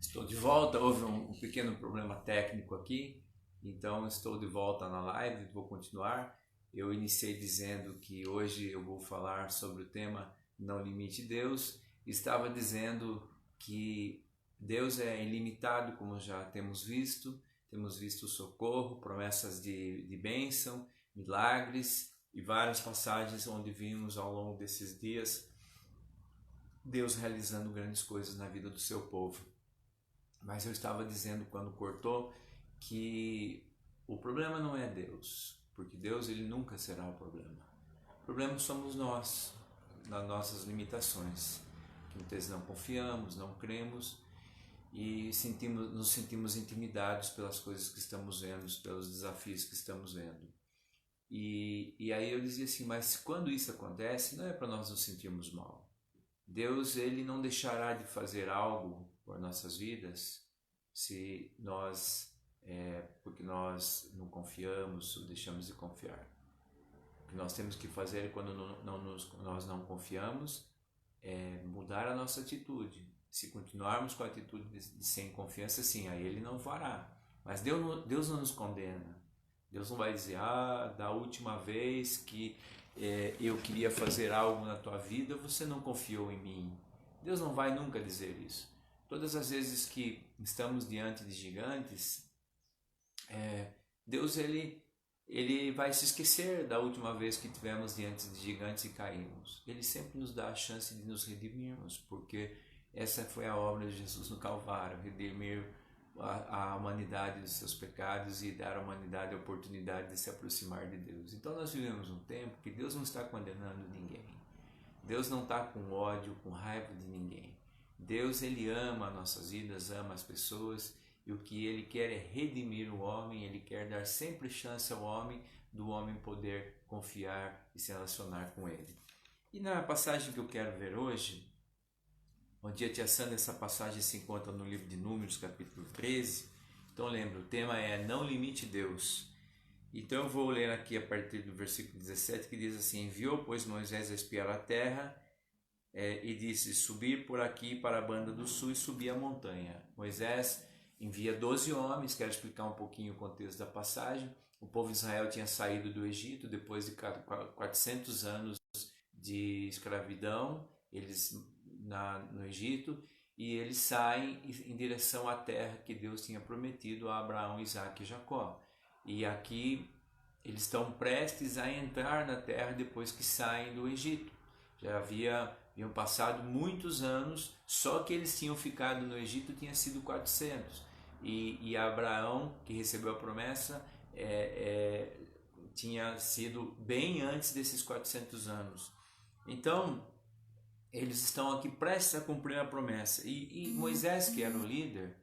Estou de volta, houve um pequeno problema técnico aqui, então estou de volta na live, vou continuar. Eu iniciei dizendo que hoje eu vou falar sobre o tema Não Limite Deus. Estava dizendo que Deus é ilimitado, como já temos visto socorro, promessas de bênção, milagres e várias passagens onde vimos ao longo desses dias Deus realizando grandes coisas na vida do seu povo. Mas eu estava dizendo quando cortou que o problema não é Deus, porque Deus ele nunca será o problema. O problema somos nós, nas nossas limitações, que muitas vezes não confiamos, não cremos e nos sentimos intimidados pelas coisas que estamos vendo, pelos desafios que estamos vendo. E aí eu dizia assim, mas quando isso acontece, não é para nós nos sentirmos mal. Deus ele não deixará de fazer algo por nossas vidas se porque nós não confiamos ou deixamos de confiar. O que nós temos que fazer quando nós não confiamos é mudar a nossa atitude. Se continuarmos com a atitude de sem confiança, sim, aí ele não fará. Mas Deus não nos condena. Deus não vai dizer, da última vez que eu queria fazer algo na tua vida, você não confiou em mim. Deus não vai nunca dizer isso. Todas as vezes que estamos diante de gigantes, Deus ele vai se esquecer da última vez que tivemos diante de gigantes e caímos. Ele sempre nos dá a chance de nos redimirmos, porque essa foi a obra de Jesus no Calvário, redimir a humanidade dos seus pecados e dar à humanidade a oportunidade de se aproximar de Deus. Então nós vivemos um tempo que Deus não está condenando ninguém. Deus não está com ódio, com raiva de ninguém. Deus ele ama nossas vidas, ama as pessoas e o que ele quer é redimir o homem, ele quer dar sempre chance ao homem, do homem poder confiar e se relacionar com ele. E na passagem que eu quero ver hoje, onde a tia Sandra, essa passagem se encontra no livro de Números, capítulo 13. Então lembra, o tema é Não Limite Deus. Então eu vou ler aqui a partir do versículo 17, que diz assim: Enviou, pois, Moisés a espiar a terra, e disse, subir por aqui para a banda do sul e subir a montanha. Moisés envia 12 homens, quero explicar um pouquinho o contexto da passagem. O povo de Israel tinha saído do Egito depois de 400 anos de escravidão, eles no Egito, e eles saem em direção à terra que Deus tinha prometido a Abraão, Isaque e Jacó. E aqui eles estão prestes a entrar na terra depois que saem do Egito. Já haviam passado muitos anos, só que eles tinham ficado no Egito tinha sido 400. E Abraão, que recebeu a promessa, tinha sido bem antes desses 400 anos. Então, eles estão aqui prestes a cumprir a promessa. E Moisés, que era o líder,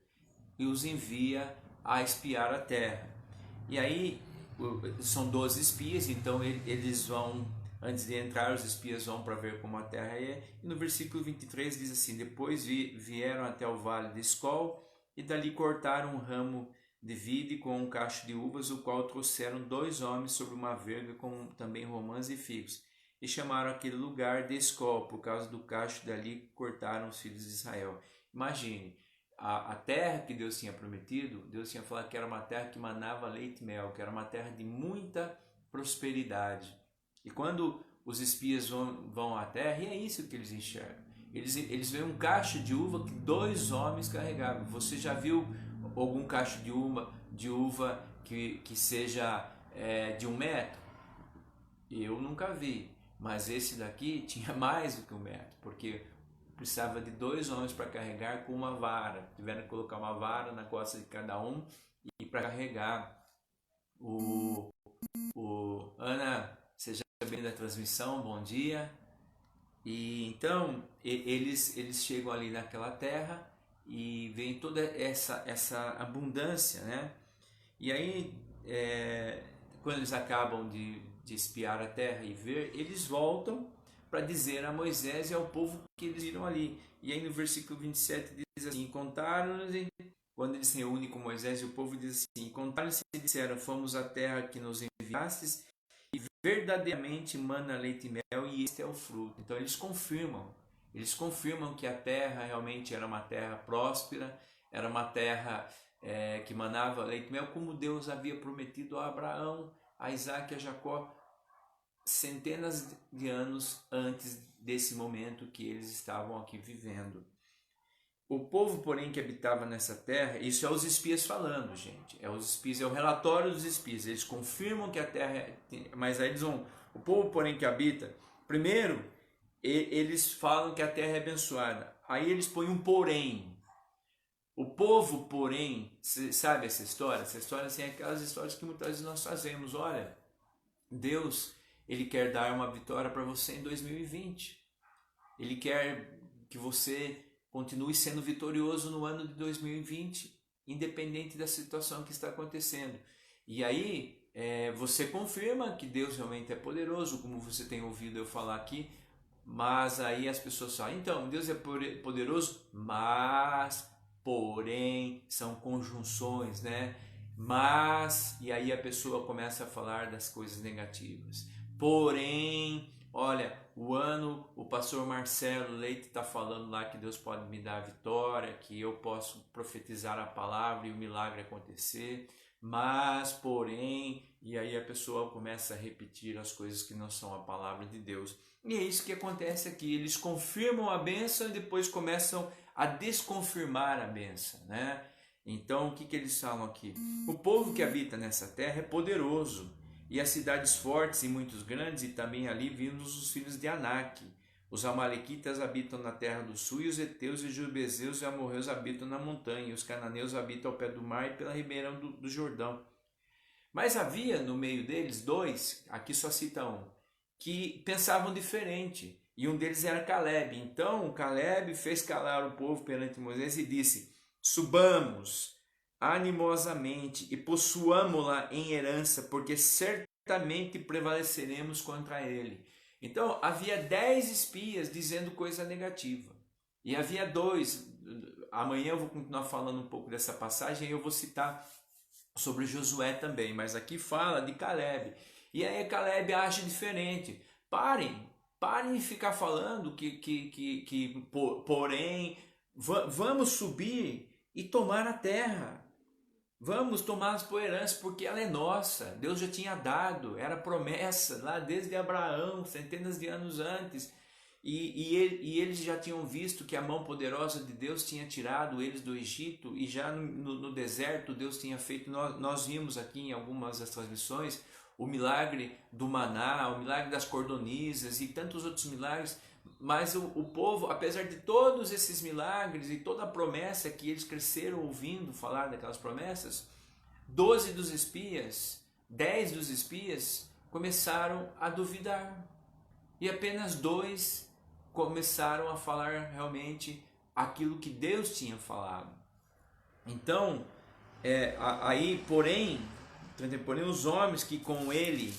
os envia a espiar a terra. E aí, são 12 espias, então eles vão, antes de entrar, os espias vão para ver como a terra é. E no versículo 23 diz assim: Depois vieram até o vale de Escol, e dali cortaram um ramo de vide com um cacho de uvas, o qual trouxeram 2 homens sobre uma verga com também romãs e figos. E chamaram aquele lugar de Escol, por causa do cacho dali cortaram os filhos de Israel. Imagine, a terra que Deus tinha prometido, Deus tinha falado que era uma terra que manava leite e mel, que era uma terra de muita prosperidade. E quando os espias vão à terra, e é isso que eles enxergam. Eles veem um cacho de uva que 2 homens carregavam. Você já viu algum cacho de uva que seja de 1 metro? Eu nunca vi. Mas esse daqui tinha mais do que 1 metro, porque precisava de 2 homens para carregar com uma vara. Tiveram que colocar uma vara na costa de cada um e para carregar. Ana, seja bem-vinda à transmissão, bom dia. E então eles chegam ali naquela terra e vem toda essa abundância, né? E aí quando eles acabam de espiar a terra e ver, eles voltam para dizer a Moisés e ao povo que eles viram ali. E aí no versículo 27 diz assim: Contaram-nos, quando eles se reúnem com Moisés e o povo, diz assim: Contaram-se e disseram: Fomos à terra que nos enviastes, e verdadeiramente mana leite e mel, e este é o fruto. Então eles confirmam que a terra realmente era uma terra próspera, era uma terra que manava leite e mel, como Deus havia prometido a Abraão, a Isaac e a Jacó, centenas de anos antes desse momento que eles estavam aqui vivendo. O povo, porém, que habitava nessa terra, isso é os espias falando, gente, é os espias, é o relatório dos espias, eles confirmam que a terra, mas aí eles vão, o povo, porém, que habita, primeiro, eles falam que a terra é abençoada, aí eles põem um porém. O povo, porém, sabe essa história? Essa história assim, é aquelas histórias que muitas vezes nós fazemos. Olha, Deus, Ele quer dar uma vitória para você em 2020. Ele quer que você continue sendo vitorioso no ano de 2020, independente da situação que está acontecendo. E aí, você confirma que Deus realmente é poderoso, como você tem ouvido eu falar aqui, mas aí as pessoas falam, então, Deus é poderoso, mas, porém, são conjunções, né? Mas, e aí a pessoa começa a falar das coisas negativas. Porém, olha, o pastor Marcelo Leite está falando lá que Deus pode me dar a vitória, que eu posso profetizar a palavra e o milagre acontecer, mas, porém, e aí a pessoa começa a repetir as coisas que não são a palavra de Deus. E é isso que acontece aqui, eles confirmam a bênção e depois começam a desconfirmar a bênção, né? Então, o que eles falam aqui? O povo que habita nessa terra é poderoso, e as cidades fortes e muitos grandes, e também ali vindos os filhos de Anak. Os amalequitas habitam na terra do sul, e os heteus e os jebuseus e amorreus habitam na montanha, e os cananeus habitam ao pé do mar e pela ribeira do Jordão. Mas havia no meio deles dois, aqui só cita um, que pensavam diferente, e um deles era Caleb. Então Caleb fez calar o povo perante Moisés e disse: subamos animosamente e possuamo-la em herança, porque certamente prevaleceremos contra ele. Então havia 10 espias dizendo coisa negativa, e havia dois. Amanhã eu vou continuar falando um pouco dessa passagem e eu vou citar sobre Josué também, mas aqui fala de Caleb. E aí Caleb age diferente. Parem de ficar falando porém, vamos subir e tomar a terra. Vamos tomar as poeiranças, porque ela é nossa. Deus já tinha dado, era promessa lá desde Abraão, centenas de anos antes. E eles já tinham visto que a mão poderosa de Deus tinha tirado eles do Egito, e já no deserto Deus tinha feito, nós vimos aqui em algumas das transmissões, o milagre do maná, o milagre das cordonizas e tantos outros milagres. Mas o povo, apesar de todos esses milagres e toda a promessa que eles cresceram ouvindo falar daquelas promessas, 12 dos espias, 10 dos espias começaram a duvidar. E apenas 2 começaram a falar realmente aquilo que Deus tinha falado. Então, porém, os homens que com ele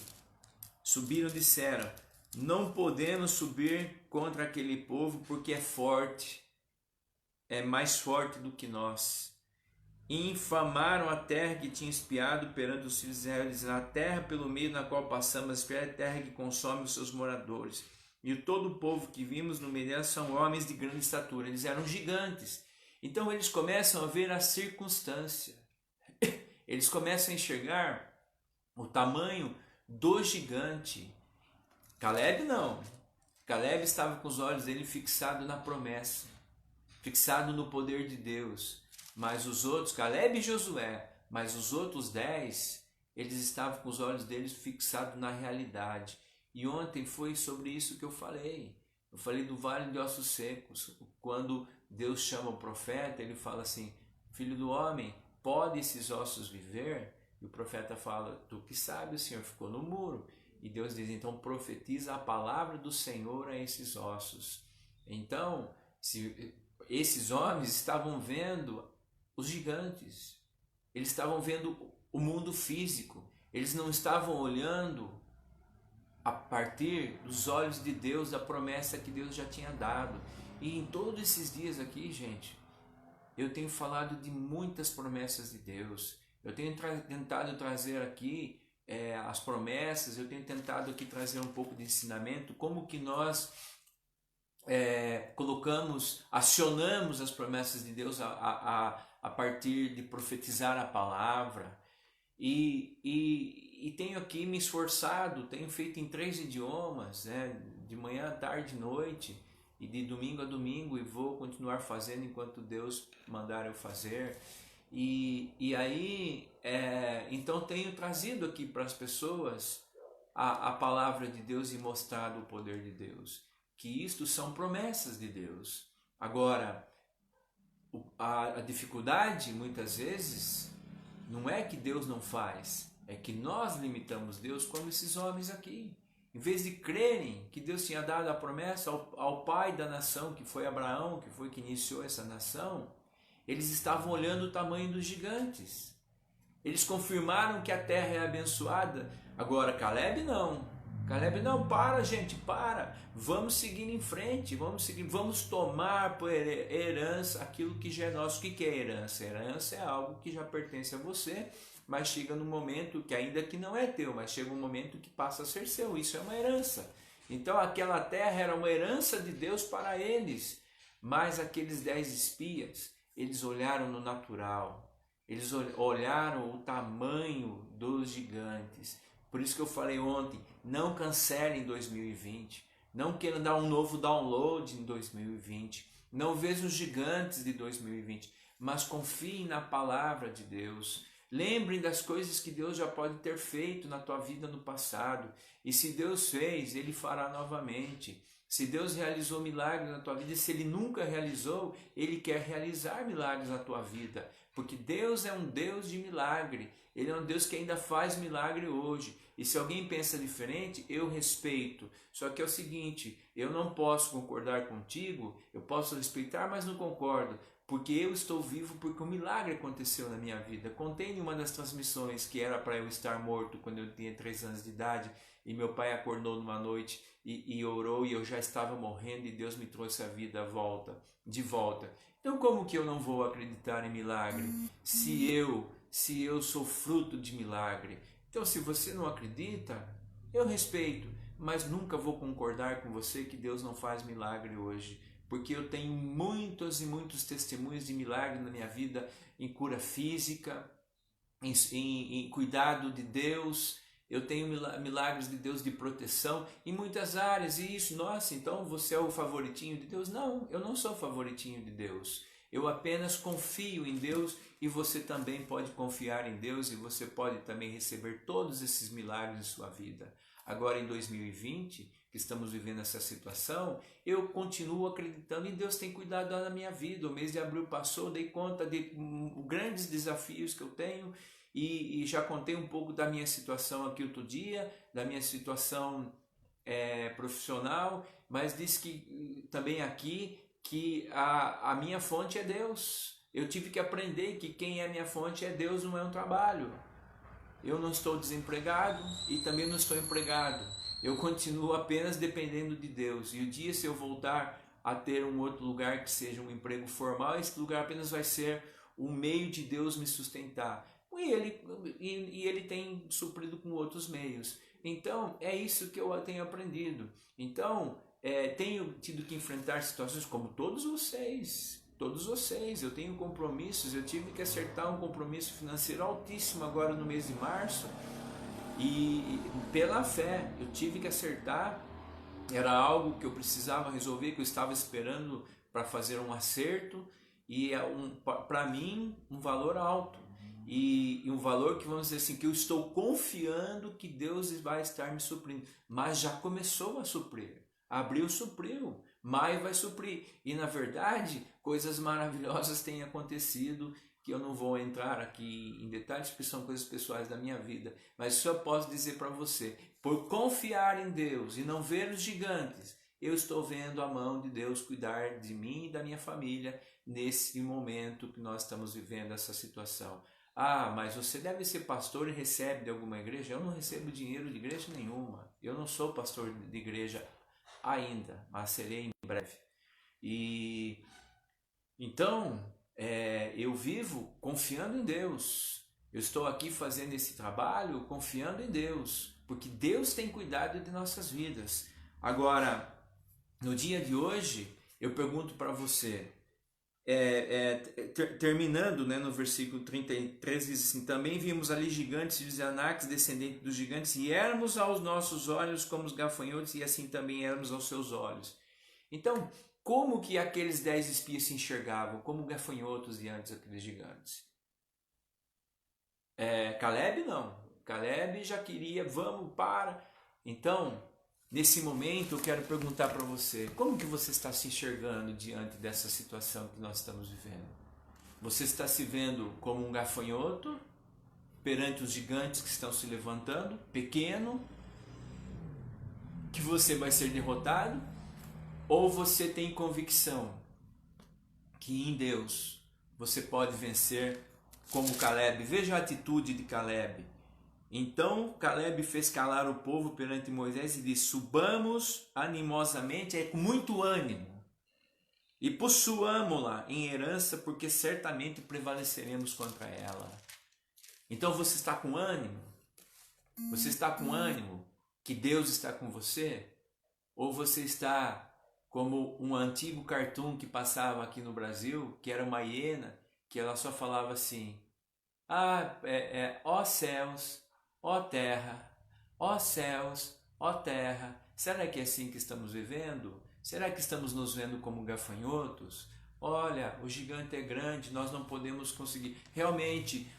subiram disseram: não podemos subir contra aquele povo, porque é forte, é mais forte do que nós. E infamaram a terra que tinha espiado perante os filhos de Israel, dizendo: a terra pelo meio na qual passamos, é a terra que consome os seus moradores. E todo o povo que vimos no meio dela são homens de grande estatura. Eles eram gigantes. Então eles começam a ver a circunstância. Eles começam a enxergar o tamanho do gigante. Caleb não. Caleb estava com os olhos dele fixados na promessa, fixado no poder de Deus. Mas os outros, Caleb e Josué, mas os outros 10, eles estavam com os olhos deles fixados na realidade. E ontem foi sobre isso que eu falei. Eu falei do vale de ossos secos. Quando Deus chama o profeta, ele fala assim: filho do homem, pode esses ossos viver? E o profeta fala: tu que sabe, o Senhor ficou no muro. E Deus diz: então profetiza a palavra do Senhor a esses ossos. Então, esses homens estavam vendo os gigantes, eles estavam vendo o mundo físico, eles não estavam olhando a partir dos olhos de Deus, da promessa que Deus já tinha dado. E em todos esses dias aqui, gente, eu tenho falado de muitas promessas de Deus. Eu tenho tentado trazer aqui as promessas, eu tenho tentado aqui trazer um pouco de ensinamento, como que nós acionamos as promessas de Deus a partir de profetizar a palavra. E tenho aqui me esforçado, tenho feito em 3 idiomas, né? De manhã, tarde e noite, e de domingo a domingo, e vou continuar fazendo enquanto Deus mandar eu fazer. E aí, então tenho trazido aqui para as pessoas a palavra de Deus e mostrado o poder de Deus, que isto são promessas de Deus. Agora, a dificuldade muitas vezes não é que Deus não faz, é que nós limitamos Deus como esses homens aqui. Em vez de crerem que Deus tinha dado a promessa ao pai da nação, que foi Abraão, que foi que iniciou essa nação, eles estavam olhando o tamanho dos gigantes. Eles confirmaram que a terra é abençoada. Agora Caleb não. Caleb não, para gente, para. Vamos seguir em frente, vamos tomar por herança aquilo que já é nosso. O que é herança? Herança é algo que já pertence a você, mas chega no momento que ainda que não é teu, mas chega um momento que passa a ser seu. Isso é uma herança. Então aquela terra era uma herança de Deus para eles. Mas aqueles 10 espias, eles olharam no natural, eles olharam o tamanho dos gigantes. Por isso que eu falei ontem, não cancelem 2020, não queiram dar um novo download em 2020, não vejam os gigantes de 2020, mas confiem na palavra de Deus. Lembrem das coisas que Deus já pode ter feito na tua vida no passado, e se Deus fez, Ele fará novamente. Se Deus realizou milagres na tua vida, e se Ele nunca realizou, Ele quer realizar milagres na tua vida, porque Deus é um Deus de milagre, Ele é um Deus que ainda faz milagre hoje. E se alguém pensa diferente, eu respeito. Só que é o seguinte, eu não posso concordar contigo, eu posso respeitar, mas não concordo, porque eu estou vivo porque um milagre aconteceu na minha vida. Contei em uma das transmissões que era para eu estar morto quando eu tinha 3 anos de idade, e meu pai acordou numa noite e orou, e eu já estava morrendo, e Deus me trouxe a vida de volta. Então como que eu não vou acreditar em milagre se eu sou fruto de milagre? Então se você não acredita, eu respeito, mas nunca vou concordar com você que Deus não faz milagre hoje, porque eu tenho muitos e muitos testemunhos de milagre na minha vida, em cura física, em cuidado de Deus. Eu tenho milagres de Deus de proteção em muitas áreas. E isso, nossa, então você é o favoritinho de Deus? Não, eu não sou o favoritinho de Deus. Eu apenas confio em Deus, e você também pode confiar em Deus, e você pode também receber todos esses milagres em sua vida. Agora em 2020, que estamos vivendo essa situação, eu continuo acreditando, e Deus tem cuidado da minha vida. O mês de abril passou, dei conta de grandes desafios que eu tenho, e já contei um pouco da minha situação aqui outro dia, da minha situação profissional, mas disse que também aqui que a minha fonte é Deus. Eu tive que aprender que quem é a minha fonte é Deus, não é um trabalho. Eu não estou desempregado e também não estou empregado. Eu continuo apenas dependendo de Deus. E o dia se eu voltar a ter um outro lugar que seja um emprego formal, esse lugar apenas vai ser o meio de Deus me sustentar. E ele tem suprido com outros meios. Então, é isso que eu tenho aprendido. Então, tenho tido que enfrentar situações como todos vocês. Eu tenho compromissos. Eu tive que acertar um compromisso financeiro altíssimo agora no mês de março, e pela fé eu tive que acertar. Era algo que eu precisava resolver, que eu estava esperando para fazer um acerto, e para mim um valor alto, e um valor que, vamos dizer assim, que eu estou confiando que Deus vai estar me suprindo, mas já começou a suprir. Abril supriu, maio vai suprir, e na verdade coisas maravilhosas têm acontecido, que eu não vou entrar aqui em detalhes, porque são coisas pessoais da minha vida, mas só posso dizer para você, por confiar em Deus e não ver os gigantes, eu estou vendo a mão de Deus cuidar de mim e da minha família nesse momento que nós estamos vivendo essa situação. Ah, mas você deve ser pastor e recebe de alguma igreja? Eu não recebo dinheiro de igreja nenhuma, eu não sou pastor de igreja ainda, mas serei em breve. E então eu vivo confiando em Deus. Eu estou aqui fazendo esse trabalho confiando em Deus, porque Deus tem cuidado de nossas vidas. Agora, No dia de hoje, eu pergunto para você, terminando, né, no versículo 33, diz assim: também vimos ali gigantes de Anáques, descendentes dos gigantes, e éramos aos nossos olhos como os gafanhotos, e assim também éramos aos seus olhos. Então, como que aqueles 10 espias se enxergavam? Como gafanhotos diante daqueles gigantes. Caleb não. Caleb já queria, vamos, para. Então, nesse momento eu quero perguntar para você, como que você está se enxergando diante dessa situação que nós estamos vivendo? Você está se vendo como um gafanhoto perante os gigantes que estão se levantando, pequeno, que você vai ser derrotado? Ou você tem convicção que em Deus você pode vencer como Caleb? Veja a atitude de Caleb. Então Caleb fez calar o povo perante Moisés e disse: subamos animosamente, com muito ânimo, e possuamo-la em herança, porque certamente prevaleceremos contra ela. Então você está com ânimo? Você está com ânimo que Deus está com você? Ou você está como um antigo cartoon que passava aqui no Brasil, que era uma hiena, que ela só falava assim: ó céus, ó terra, ó céus, ó terra. Será que é assim que estamos vivendo? Será que estamos nos vendo como gafanhotos? Olha, o gigante é grande, nós não podemos conseguir. Realmente,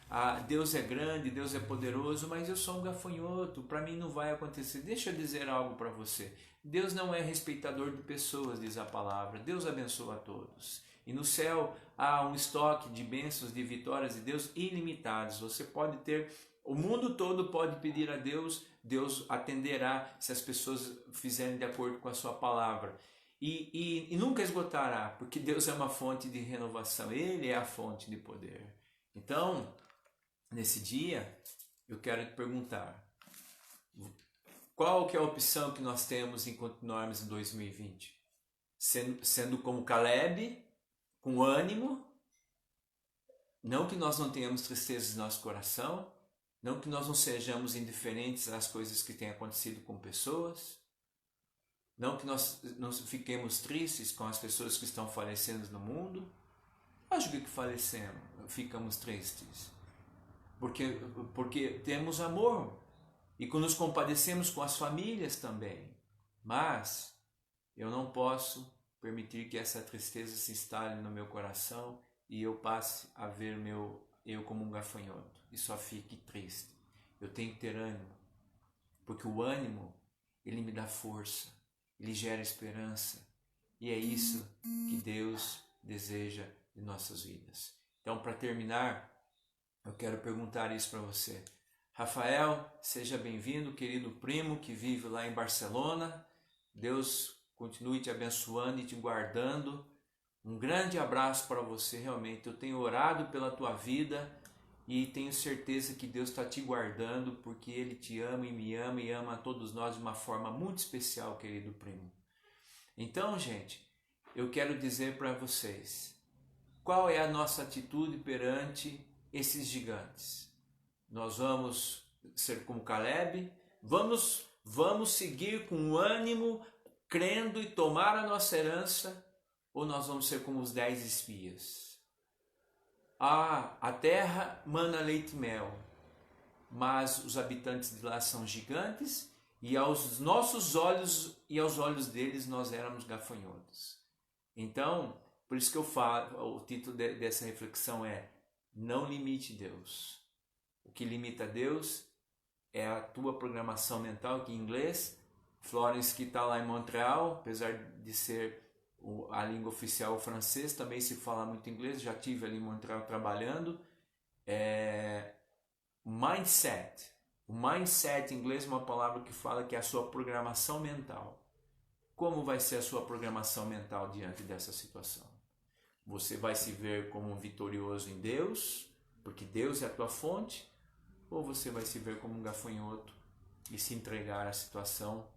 Deus é grande, Deus é poderoso, mas eu sou um gafanhoto, para mim não vai acontecer. Deixa eu dizer algo para você. Deus não é respeitador de pessoas, diz a palavra. Deus abençoa a todos. E no céu há um estoque de bênçãos, de vitórias de Deus ilimitados. Você pode ter, o mundo todo pode pedir a Deus, Deus atenderá se as pessoas fizerem de acordo com a sua palavra. E nunca esgotará, porque Deus é uma fonte de renovação, Ele é a fonte de poder. Então, nesse dia, eu quero te perguntar, qual que é a opção que nós temos em continuarmos em 2020? Sendo como Caleb, com ânimo, não que nós não tenhamos tristezas em nosso coração, não que nós não sejamos indiferentes às coisas que têm acontecido com pessoas, não que nós não fiquemos tristes com as pessoas que estão falecendo no mundo. Acho que falecemos, ficamos tristes, porque temos amor e que nos compadecemos com as famílias também. Mas eu não posso permitir que essa tristeza se instale no meu coração e eu passe a ver eu como um gafanhoto e só fique triste. Eu tenho que ter ânimo, porque o ânimo, ele me dá força. Ele gera esperança, e é isso que Deus deseja em nossas vidas. Então, para terminar, eu quero perguntar isso para você. Rafael, seja bem-vindo, querido primo que vive lá em Barcelona. Deus continue te abençoando e te guardando. Um grande abraço para você, realmente. Eu tenho orado pela tua vida e tenho certeza que Deus está te guardando, porque Ele te ama e me ama e ama a todos nós de uma forma muito especial, querido primo. Então, gente, eu quero dizer para vocês, qual é a nossa atitude perante esses gigantes? Nós vamos ser como Caleb? Vamos seguir com ânimo, crendo e tomar a nossa herança? Ou nós vamos ser como os 10 espias? A terra mana leite e mel, mas os habitantes de lá são gigantes, e aos nossos olhos e aos olhos deles nós éramos gafanhotos. Então, por isso que eu falo, o título dessa reflexão é: não limite Deus. O que limita Deus é a tua programação mental, que em inglês, Florence, que está lá em Montreal, apesar de ser a língua oficial o francês, também se fala muito inglês, já estive ali em Montreal trabalhando. Mindset. O mindset em inglês é uma palavra que fala que é a sua programação mental. Como vai ser a sua programação mental diante dessa situação? Você vai se ver como um vitorioso em Deus, porque Deus é a tua fonte, ou você vai se ver como um gafanhoto e se entregar à situação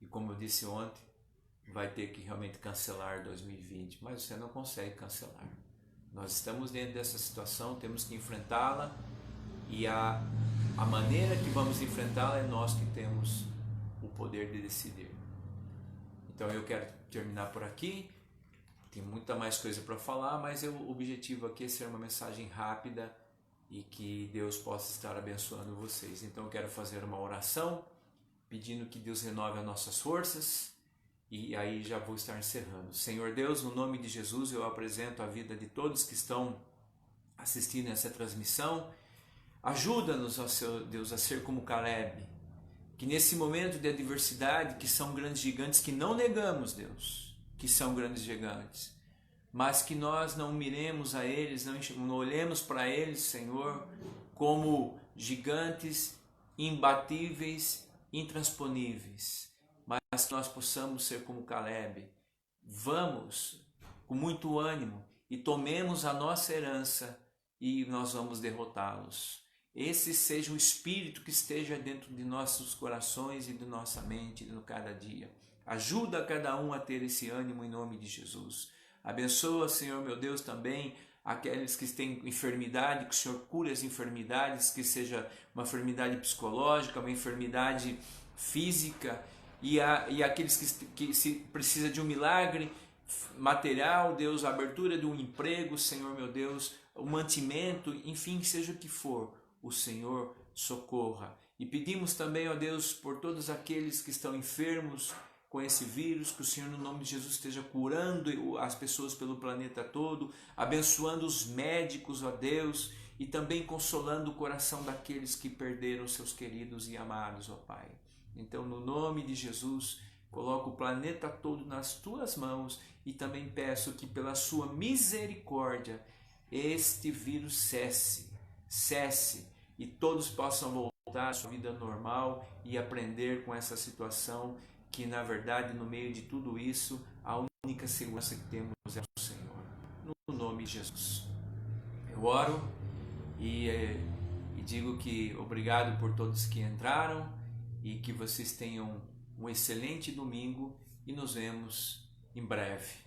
e, como eu disse ontem, vai ter que realmente cancelar 2020, mas você não consegue cancelar. Nós estamos dentro dessa situação, temos que enfrentá-la, e a maneira que vamos enfrentá-la é nós que temos o poder de decidir. Então eu quero terminar por aqui. Tem muita mais coisa para falar, mas o objetivo aqui é ser uma mensagem rápida e que Deus possa estar abençoando vocês. Então eu quero fazer uma oração, pedindo que Deus renove as nossas forças, e aí já vou estar encerrando. Senhor Deus, no nome de Jesus, eu apresento a vida de todos que estão assistindo essa transmissão. Ajuda-nos, ó Senhor Deus, a ser como Caleb, que nesse momento de adversidade, que são grandes gigantes, que não negamos, Deus, que são grandes gigantes, mas que nós não miremos a eles, não olhemos para eles, Senhor, como gigantes imbatíveis, intransponíveis, mas que nós possamos ser como Caleb. Vamos com muito ânimo e tomemos a nossa herança e nós vamos derrotá-los. Esse seja o espírito que esteja dentro de nossos corações e de nossa mente no cada dia. Ajuda cada um a ter esse ânimo em nome de Jesus. Abençoa, Senhor meu Deus, também aqueles que têm enfermidade, que o Senhor cure as enfermidades, que seja uma enfermidade psicológica, uma enfermidade física, e aqueles que se precisa de um milagre material, Deus, a abertura de um emprego, Senhor meu Deus, o mantimento, enfim, seja o que for, o Senhor socorra. E pedimos também, ó Deus, por todos aqueles que estão enfermos com esse vírus, que o Senhor, no nome de Jesus, esteja curando as pessoas pelo planeta todo, abençoando os médicos, ó Deus, e também consolando o coração daqueles que perderam seus queridos e amados, ó Pai. Então, no nome de Jesus, coloco o planeta todo nas tuas mãos e também peço que, pela sua misericórdia, este vírus cesse e todos possam voltar à sua vida normal e aprender com essa situação, que na verdade, no meio de tudo isso, a única segurança que temos é o Senhor. No nome de Jesus. Eu oro e digo que obrigado por todos que entraram e que vocês tenham um excelente domingo e nos vemos em breve.